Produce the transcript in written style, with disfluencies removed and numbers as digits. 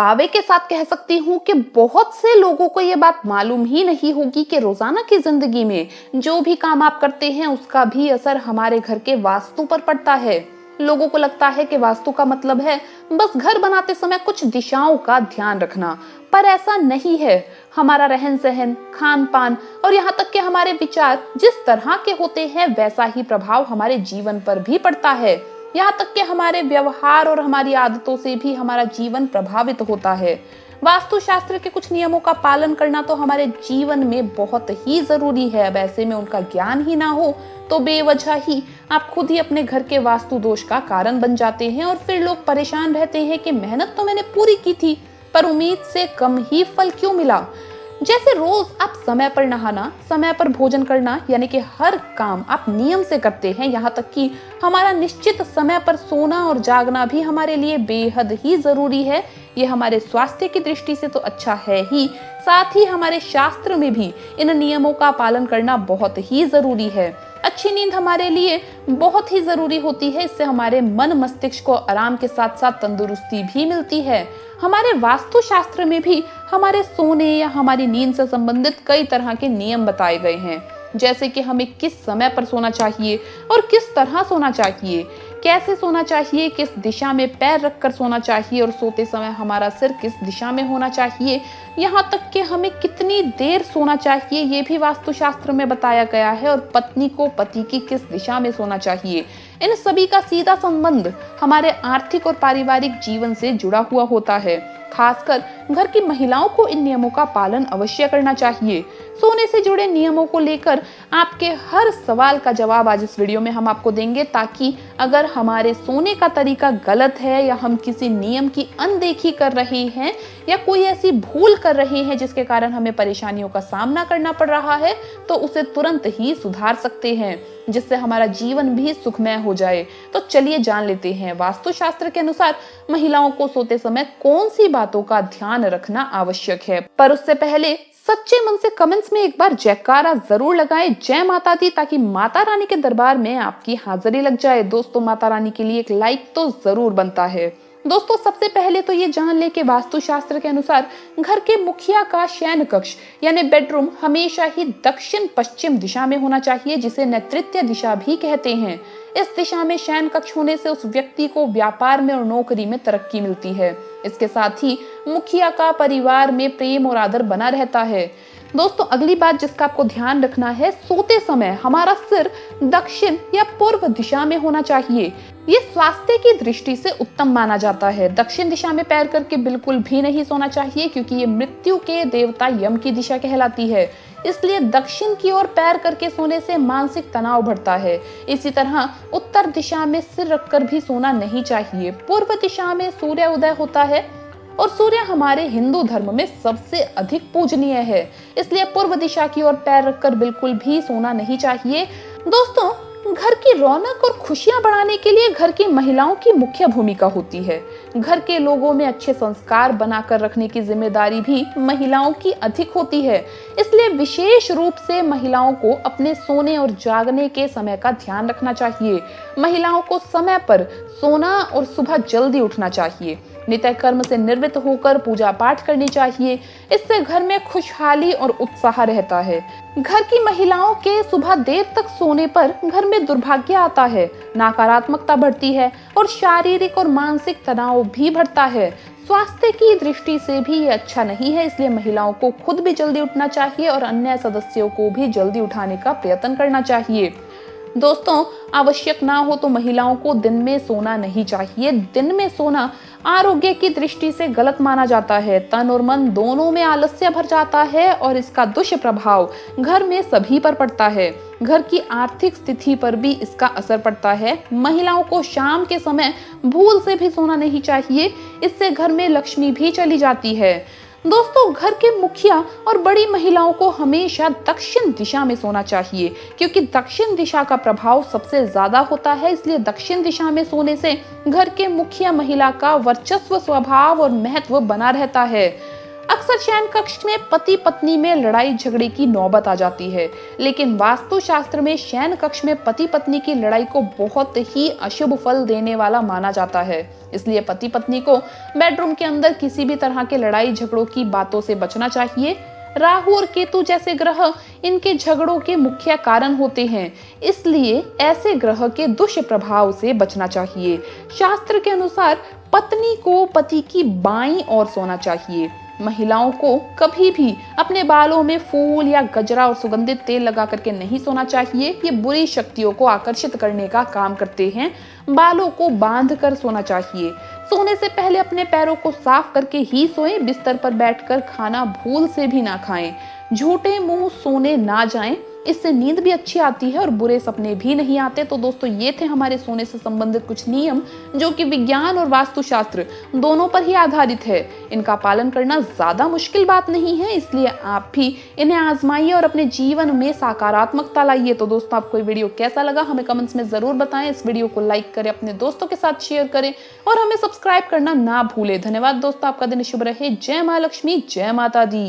दावे के साथ कह सकती हूँ कि बहुत से लोगों को ये बात मालूम ही नहीं होगी कि रोजाना की जिंदगी में जो भी काम आप करते हैं उसका भी असर हमारे घर के वास्तु पर पड़ता है। लोगों को लगता है कि वास्तु का मतलब है बस घर बनाते समय कुछ दिशाओं का ध्यान रखना, पर ऐसा नहीं है। हमारा रहन सहन, खान पान और यहाँ तक कि हमारे विचार जिस तरह के होते हैं वैसा ही प्रभाव हमारे जीवन पर भी पड़ता है। यहाँ तक कि हमारे व्यवहार और हमारी आदतों से भी हमारा जीवन प्रभावित होता है। वास्तुशास्त्र के कुछ नियमों का पालन करना तो हमारे जीवन में बहुत ही जरूरी है। अब ऐसे में उनका ज्ञान ही ना हो तो बेवजह ही आप खुद ही अपने घर के वास्तु दोष का कारण बन जाते हैं और फिर लोग परेशान रहते हैं कि मेहनत तो मैंने पूरी की थी पर उम्मीद से कम ही फल क्यों मिला। जैसे रोज आप समय पर नहाना, समय पर भोजन करना, यानी कि हर काम आप नियम से करते हैं, यहाँ तक कि हमारा निश्चित समय पर सोना और जागना भी हमारे लिए बेहद ही जरूरी है। ये हमारे स्वास्थ्य की दृष्टि से तो अच्छा है ही, साथ ही हमारे शास्त्र में भी इन नियमों का पालन करना बहुत ही जरूरी है। अच्छी नींद हमारे लिए बहुत ही जरूरी होती है। इससे हमारे मन मस्तिष्क को आराम के साथ साथ तंदुरुस्ती भी मिलती है। हमारे वास्तु शास्त्र में भी हमारे सोने या हमारी नींद से संबंधित कई तरह के नियम बताए गए हैं, जैसे कि हमें किस समय पर सोना चाहिए और किस तरह सोना चाहिए, कैसे सोना चाहिए, किस दिशा में पैर रखकर सोना चाहिए और सोते समय हमारा सिर किस दिशा में होना चाहिए, यहाँ तक कि हमें कितनी देर सोना चाहिए ये भी वास्तुशास्त्र में बताया गया है और पत्नी को पति की किस दिशा में सोना चाहिए। इन सभी का सीधा संबंध हमारे आर्थिक और पारिवारिक जीवन से जुड़ा हुआ होता है। खासकर घर की महिलाओं को इन नियमों का पालन अवश्य करना चाहिए। सोने से जुड़े नियमों को लेकर आपके हर सवाल का जवाब आज इस वीडियो में हम आपको देंगे, ताकि अगर हमारे सोने का तरीका गलत है या हम किसी नियम की अनदेखी कर रहे हैं या कोई ऐसी भूल कर रहे हैं जिसके कारण हमें परेशानियों का सामना करना पड़ रहा है, तो उसे तुरंत ही सुधार सकते हैं, जिससे हमारा जीवन भी सुखमय हो जाए। तो चलिए जान लेते हैं वास्तुशास्त्र के अनुसार महिलाओं को सोते समय कौन सी बातों का ध्यान रखना आवश्यक है। पर उससे पहले सच्चे मन से कमेंट्स में एक बार जयकारा जरूर लगाएं, जय माता दी, ताकि माता रानी के दरबार में आपकी हाजिरी लग जाए। दोस्तों, माता रानी के लिए एक लाइक तो जरूर बनता है। दोस्तों, सबसे पहले तो ये जान ले कि वास्तुशास्त्र के अनुसार घर के मुखिया का शयन कक्ष यानी बेडरूम हमेशा ही दक्षिण पश्चिम दिशा में होना चाहिए, जिसे नेतृत्व दिशा भी कहते हैं। इस दिशा में शयन कक्ष होने से उस व्यक्ति को व्यापार में और नौकरी में तरक्की मिलती है। इसके साथ ही मुखिया का परिवार में प्रेम और आदर बना रहता है। दोस्तों, अगली बात जिसका आपको ध्यान रखना है, सोते समय हमारा सिर दक्षिण या पूर्व दिशा में होना चाहिए। ये स्वास्थ्य की दृष्टि से उत्तम माना जाता है। दक्षिण दिशा में पैर करके बिल्कुल भी नहीं सोना चाहिए, क्योंकि ये मृत्यु के देवता यम की दिशा कहलाती है। इसलिए दक्षिण की ओर पैर करके सोने से मानसिक तनाव बढ़ता है। इसी तरह उत्तर दिशा में सिर रखकर भी सोना नहीं चाहिए। पूर्व दिशा में सूर्य उदय होता है और सूर्य हमारे हिंदू धर्म में सबसे अधिक पूजनीय है, इसलिए पूर्व दिशा की ओर पैर रखकर बिल्कुल भी सोना नहीं चाहिए। दोस्तों, घर की रौनक और खुशियां बढ़ाने के लिए घर की महिलाओं की मुख्य भूमिका होती है। घर के लोगों में अच्छे संस्कार बनाकर रखने की जिम्मेदारी भी महिलाओं की अधिक होती है। इसलिए विशेष रूप से महिलाओं को अपने सोने और जागने के समय का ध्यान रखना चाहिए। महिलाओं को समय पर सोना और सुबह जल्दी उठना चाहिए। नित्य कर्म से निवृत्त होकर पूजा पाठ करनी चाहिए। इससे घर में खुशहाली और उत्साह रहता है। घर की महिलाओं के सुबह देर तक सोने पर घर में दुर्भाग्य आता है, नकारात्मकता बढ़ती है और शारीरिक और मानसिक तनाव भी बढ़ता है। स्वास्थ्य की दृष्टि से भी ये अच्छा नहीं है, इसलिए महिलाओं को खुद भी जल्दी उठना चाहिए और अन्य सदस्यों को भी जल्दी उठाने का प्रयत्न करना चाहिए। दोस्तों, आवश्यक ना हो तो महिलाओं को दिन में सोना नहीं चाहिए। दिन में सोना आरोग्य की दृष्टि से गलत माना जाता है। तन और मन दोनों में आलस्य भर जाता है और इसका दुष्प्रभाव घर में सभी पर पड़ता है। घर की आर्थिक स्थिति पर भी इसका असर पड़ता है। महिलाओं को शाम के समय भूल से भी सोना नहीं चाहिए, इससे घर में लक्ष्मी भी चली जाती है। दोस्तों, घर के मुखिया और बड़ी महिलाओं को हमेशा दक्षिण दिशा में सोना चाहिए, क्योंकि दक्षिण दिशा का प्रभाव सबसे ज्यादा होता है। इसलिए दक्षिण दिशा में सोने से घर के मुखिया महिला का वर्चस्व, स्वभाव और महत्व बना रहता है। अक्सर शयन कक्ष में पति पत्नी में लड़ाई झगड़े की नौबत आ जाती है, लेकिन वास्तुशास्त्र में शयन कक्ष में पति पत्नी की लड़ाई को बहुत ही अशुभ फल देने वाला माना जाता है। इसलिए पति पत्नी को बेडरूम के अंदर किसी भी तरह के लड़ाई झगड़ों की बातों से बचना चाहिए। राहु और केतु जैसे ग्रह इनके झगड़ों के मुख्य कारण होते हैं, इसलिए ऐसे ग्रह के दुष्प्रभाव से बचना चाहिए। शास्त्र के अनुसार पत्नी को पति की बाईं ओर सोना चाहिए। महिलाओं को कभी भी अपने बालों में फूल या गजरा और सुगंधित तेल लगा करके नहीं सोना चाहिए। ये बुरी शक्तियों को आकर्षित करने का काम करते हैं। बालों को बांध कर सोना चाहिए। सोने से पहले अपने पैरों को साफ करके ही सोएं। बिस्तर पर बैठकर खाना भूल से भी ना खाएं। झूठे मुंह सोने ना जाएं, इससे नींद भी अच्छी आती है और बुरे सपने भी नहीं आते। तो दोस्तों, ये थे हमारे सोने से संबंधित कुछ नियम जो कि विज्ञान और वास्तुशास्त्र दोनों पर ही आधारित है। इनका पालन करना ज्यादा मुश्किल बात नहीं है, इसलिए आप भी इन्हें आजमाइए और अपने जीवन में सकारात्मकता लाइए। तो दोस्तों, आपको ये वीडियो कैसा लगा हमें कमेंट्स में जरूर बताएं। इस वीडियो को लाइक करें, अपने दोस्तों के साथ शेयर करें और हमें सब्सक्राइब करना ना भूलें। धन्यवाद दोस्तों, आपका दिन शुभ रहे। जय माँ लक्ष्मी, जय माता दी।